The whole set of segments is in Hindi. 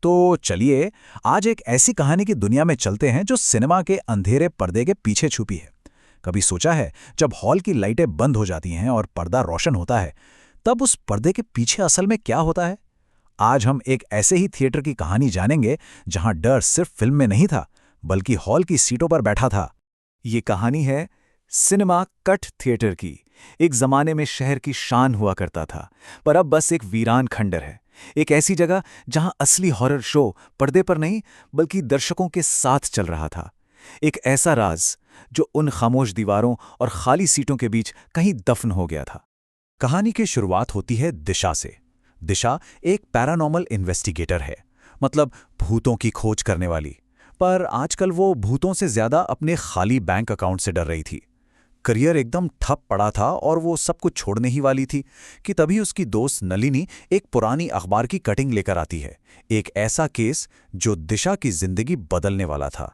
तो चलिए आज एक ऐसी कहानी की दुनिया में चलते हैं जो सिनेमा के अंधेरे पर्दे के पीछे छुपी है। कभी सोचा है जब हॉल की लाइटें बंद हो जाती हैं और पर्दा रोशन होता है, तब उस पर्दे के पीछे असल में क्या होता है? आज हम एक ऐसे ही थिएटर की कहानी जानेंगे जहां डर सिर्फ फिल्म में नहीं था, बल्कि हॉल की सीटों पर बैठा था। ये कहानी है सिनेमा कट थिएटर की। एक जमाने में शहर की शान हुआ करता था, पर अब बस एक वीरान खंडर है। एक ऐसी जगह जहां असली हॉरर शो पर्दे पर नहीं बल्कि दर्शकों के साथ चल रहा था। एक ऐसा राज जो उन खामोश दीवारों और खाली सीटों के बीच कहीं दफन हो गया था। कहानी की शुरुआत होती है दिशा से। दिशा एक पैरानॉर्मल इन्वेस्टिगेटर है, मतलब भूतों की खोज करने वाली। पर आजकल वो भूतों से ज्यादा अपने खाली बैंक अकाउंट से डर रही थी। करियर एकदम ठप पड़ा था और वो सब कुछ छोड़ने ही वाली थी कि तभी उसकी दोस्त नलिनी एक पुरानी अखबार की कटिंग लेकर आती है। एक ऐसा केस जो दिशा की जिंदगी बदलने वाला था।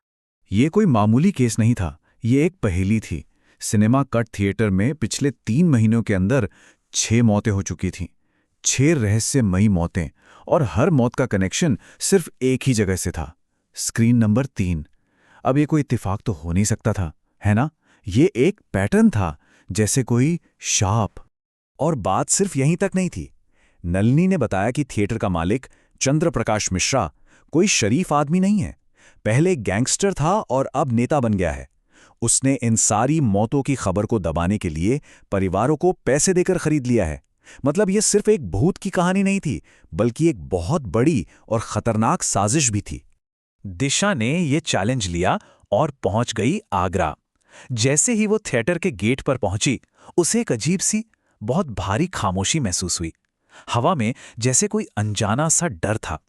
ये कोई मामूली केस नहीं था, ये एक पहेली थी। सिनेमा कट थिएटर में पिछले 3 महीनों के अंदर 6 मौतें हो चुकी थीं। 6 रहस्यमयी मौतें, और हर मौत का कनेक्शन सिर्फ एक ही जगह से था, स्क्रीन नंबर 3। अब ये कोई इत्तेफाक तो हो नहीं सकता था, है ना? ये एक पैटर्न था, जैसे कोई शाप। और बात सिर्फ यहीं तक नहीं थी। नलिनी ने बताया कि थिएटर का मालिक चंद्र प्रकाश मिश्रा कोई शरीफ आदमी नहीं है। पहले गैंगस्टर था और अब नेता बन गया है। उसने इन सारी मौतों की खबर को दबाने के लिए परिवारों को पैसे देकर खरीद लिया है। मतलब ये सिर्फ एक भूत की कहानी नहीं थी, बल्कि एक बहुत बड़ी और खतरनाक साजिश भी थी। दिशा ने ये चैलेंज लिया और पहुंच गई आगरा। जैसे ही वो थिएटर के गेट पर पहुंची, उसे एक अजीब सी, बहुत भारी खामोशी महसूस हुई। हवा में जैसे कोई अनजाना सा डर था,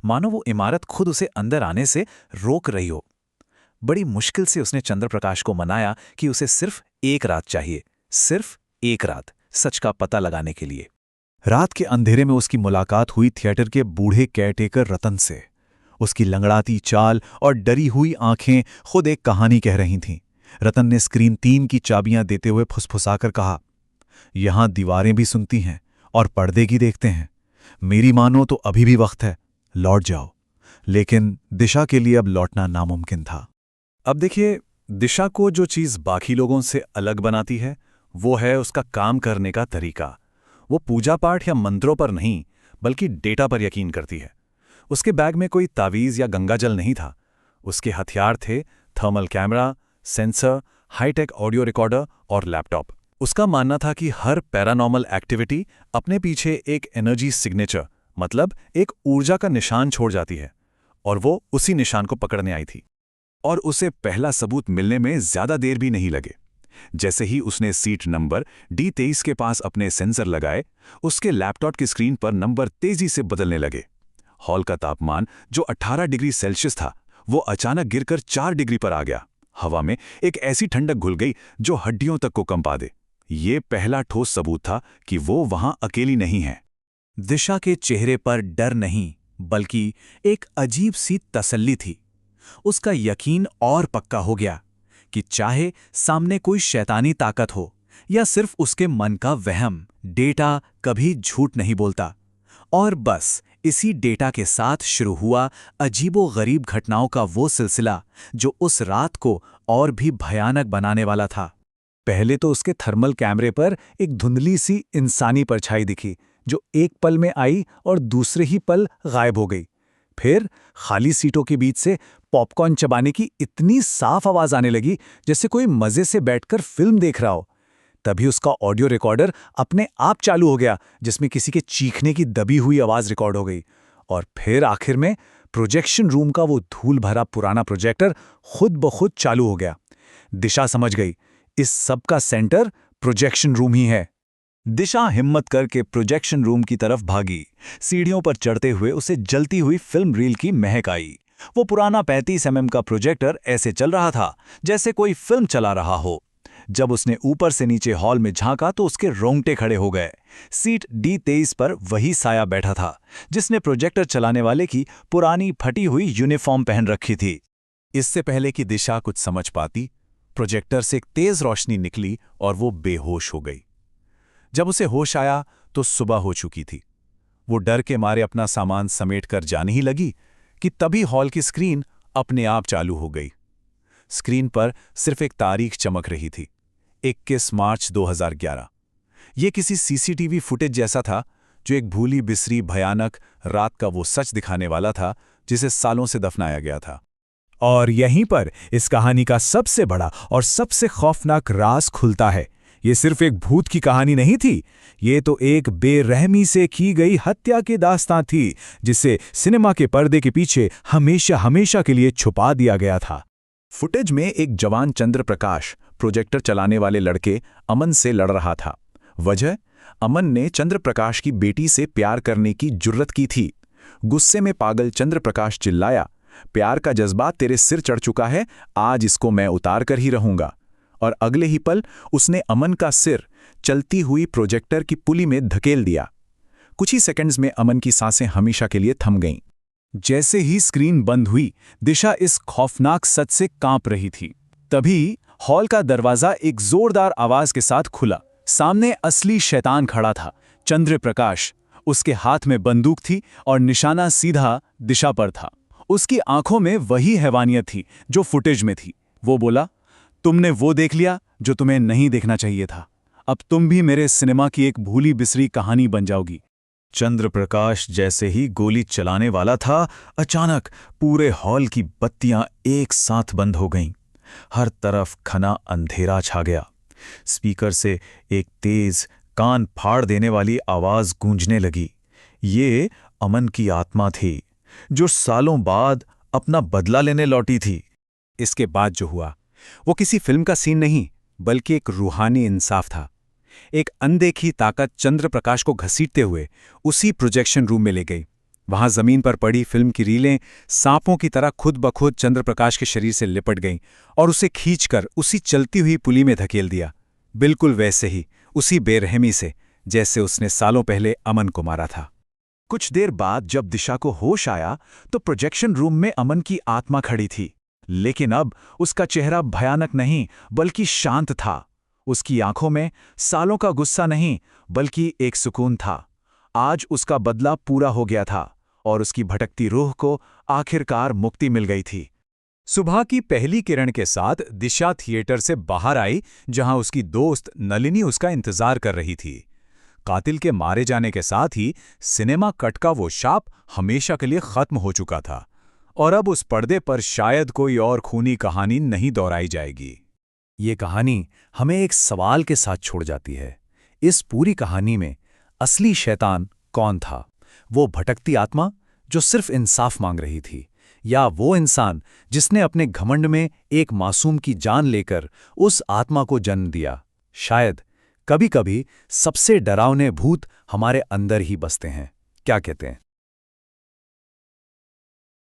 मानो वो इमारत खुद उसे अंदर आने से रोक रही हो। बड़ी मुश्किल से उसने चंद्रप्रकाश को मनाया कि उसे सिर्फ एक रात चाहिए, सिर्फ एक रात, सच का पता लगाने के लिए। रात के अंधेरे में उसकी मुलाकात हुई थिएटर के बूढ़े केयरटेकर रतन से। उसकी लंगड़ाती चाल और डरी हुई आंखें खुद एक कहानी कह रही थीं। रतन ने स्क्रीन 3 की चाबियां देते हुए फुसफुसाकर कहा, यहां दीवारें भी सुनती हैं और पर्दे की देखते हैं। मेरी मानो तो अभी भी वक्त है, लौट जाओ। लेकिन दिशा के लिए अब लौटना नामुमकिन था। अब देखिए, दिशा को जो चीज़ बाकी लोगों से अलग बनाती है, वो है उसका काम करने का तरीका। वो पूजा पाठ या मंत्रों पर नहीं, बल्कि डेटा पर यकीन करती है। उसके बैग में कोई तावीज़ या गंगाजल नहीं था। उसके हथियार थे thermal camera, sensor, hi tech audio recorder और लैपटॉप। उसका मानना था कि हर पैरानॉर्मल एक्टिविटी अपने पीछे एक एनर्जी सिग्नेचर, मतलब एक ऊर्जा का निशान छोड़ जाती है, और वो उसी निशान को पकड़ने आई थी। और उसे पहला सबूत मिलने में ज्यादा देर भी नहीं लगे। जैसे ही उसने सीट नंबर D23 के पास अपने सेंसर लगाए, उसके लैपटॉप की स्क्रीन पर नंबर तेजी से बदलने लगे। हॉल का तापमान जो 18 डिग्री सेल्सियस था, वो अचानक गिरकर 4 डिग्री पर आ गया। हवा में एक ऐसी ठंडक घुल गई जो हड्डियों तक को कंपा दे। ये पहला ठोस सबूत था कि वो वहां अकेली नहीं है। दिशा के चेहरे पर डर नहीं, बल्कि एक अजीब सी तसल्ली थी। उसका यकीन और पक्का हो गया कि चाहे सामने कोई शैतानी ताकत हो या सिर्फ उसके मन का वहम, डेटा कभी झूठ नहीं बोलता। और बस इसी डेटा के साथ शुरू हुआ अजीबो-गरीब घटनाओं का वो सिलसिला जो उस रात को और भी भयानक बनाने वाला था। पहले तो उसके थर्मल कैमरे पर एक धुंधली सी इंसानी परछाई दिखी, जो एक पल में आई और दूसरे ही पल गायब हो गई। फिर खाली सीटों के बीच से पॉपकॉर्न चबाने की इतनी साफ आवाज आने लगी जैसे कोई मजे से बैठकर फिल्म देख रहा हो। तभी उसका ऑडियो रिकॉर्डर अपने आप चालू हो गया, जिसमें किसी के चीखने की दबी हुई आवाज रिकॉर्ड हो गई। और फिर आखिर में प्रोजेक्शन रूम का वो धूल भरा पुराना प्रोजेक्टर खुद ब खुद चालू हो गया। दिशा समझ गई, इस सब का सेंटर प्रोजेक्शन रूम ही है। दिशा हिम्मत करके प्रोजेक्शन रूम की तरफ भागी। सीढ़ियों पर चढ़ते हुए उसे जलती हुई फिल्म रील की महक आई। वो पुराना 35 mm का प्रोजेक्टर ऐसे चल रहा था जैसे कोई फिल्म चला रहा हो। जब उसने ऊपर से नीचे हॉल में झांका तो उसके रोंगटे खड़े हो गए। सीट D23 पर वही साया बैठा था जिसने प्रोजेक्टर चलाने वाले की पुरानी फटी हुई यूनिफॉर्म पहन रखी थी। इससे पहले कि दिशा कुछ समझ पाती, प्रोजेक्टर से एक तेज रोशनी निकली और वो बेहोश हो गई। जब उसे होश आया तो सुबह हो चुकी थी। वो डर के मारे अपना सामान समेटकर जाने ही लगी कि तभी हॉल की स्क्रीन अपने आप चालू हो गई। स्क्रीन पर सिर्फ एक तारीख चमक रही थी, 21 मार्च 2011। ये किसी सीसीटीवी फुटेज जैसा था, जो एक भूली बिसरी भयानक रात का वो सच दिखाने वाला था जिसे सालों से दफनाया गया था। और यहीं पर इस कहानी का सबसे बड़ा और सबसे खौफनाक राज खुलता है। ये सिर्फ एक भूत की कहानी नहीं थी, ये तो एक बेरहमी से की गई हत्या की दास्तां थी, जिसे सिनेमा के पर्दे के पीछे हमेशा हमेशा के लिए छुपा दिया गया था। फुटेज में एक जवान चंद्रप्रकाश प्रोजेक्टर चलाने वाले लड़के अमन से लड़ रहा था। वजह, अमन ने चंद्रप्रकाश की बेटी से प्यार करने की जुर्रत की थी। गुस्से में पागल चंद्रप्रकाश चिल्लाया, प्यार का जज्बा तेरे सिर चढ़ चुका है, आज इसको मैं उतार कर ही रहूंगा। और अगले ही पल उसने अमन का सिर चलती हुई प्रोजेक्टर की पुली में धकेल दिया। कुछ ही सेकंड्स में अमन की सांसें हमेशा के लिए थम गईं। जैसे ही स्क्रीन बंद हुई, दिशा इस खौफनाक सच से कांप रही थी। तभी हॉल का दरवाजा एक जोरदार आवाज के साथ खुला। सामने असली शैतान खड़ा था, चंद्रप्रकाश। उसके हाथ में बंदूक थी और निशाना सीधा दिशा पर था। उसकी आंखों में वही हैवानियत थी जो फुटेज में थी। वो बोला, तुमने वो देख लिया जो तुम्हें नहीं देखना चाहिए था। अब तुम भी मेरे सिनेमा की एक भूली बिसरी कहानी बन जाओगी। चंद्रप्रकाश जैसे ही गोली चलाने वाला था, अचानक पूरे हॉल की बत्तियां एक साथ बंद हो गईं। हर तरफ घना अंधेरा छा गया। स्पीकर से एक तेज, कान फाड़ देने वाली आवाज गूंजने लगी। ये अमन की आत्मा थी, जो सालों बाद अपना बदला लेने लौटी थी। इसके बाद जो हुआ वो किसी फिल्म का सीन नहीं, बल्कि एक रूहानी इंसाफ था। एक अनदेखी ताकत चंद्रप्रकाश को घसीटते हुए उसी प्रोजेक्शन रूम में ले गई। वहां जमीन पर पड़ी फिल्म की रीलें सांपों की तरह खुद ब खुद चंद्रप्रकाश के शरीर से लिपट गईं और उसे खींचकर उसी चलती हुई पुली में धकेल दिया। बिल्कुल वैसे ही, उसी बेरहमी से जैसे उसने सालों पहले अमन को मारा था। कुछ देर बाद जब दिशा को होश आया तो प्रोजेक्शन रूम में अमन की आत्मा खड़ी थी, लेकिन अब उसका चेहरा भयानक नहीं बल्कि शांत था। उसकी आंखों में सालों का गुस्सा नहीं बल्कि एक सुकून था। आज उसका बदला पूरा हो गया था और उसकी भटकती रूह को आखिरकार मुक्ति मिल गई थी। सुबह की पहली किरण के साथ दिशा थिएटर से बाहर आई, जहां उसकी दोस्त नलिनी उसका इंतजार कर रही थी। कातिल के मारे जाने के साथ ही सिनेमा कट का वो शाप हमेशा के लिए खत्म हो चुका था और अब उस पर्दे पर शायद कोई और खूनी कहानी नहीं दोहराई जाएगी। ये कहानी हमें एक सवाल के साथ छोड़ जाती है। इस पूरी कहानी में असली शैतान कौन था? वो भटकती आत्मा जो सिर्फ इंसाफ मांग रही थी, या वो इंसान जिसने अपने घमंड में एक मासूम की जान लेकर उस आत्मा को जन्म दिया? शायद कभी-कभी सबसे डरावने भूत हमारे अंदर ही बसते हैं। क्या कहते हैं?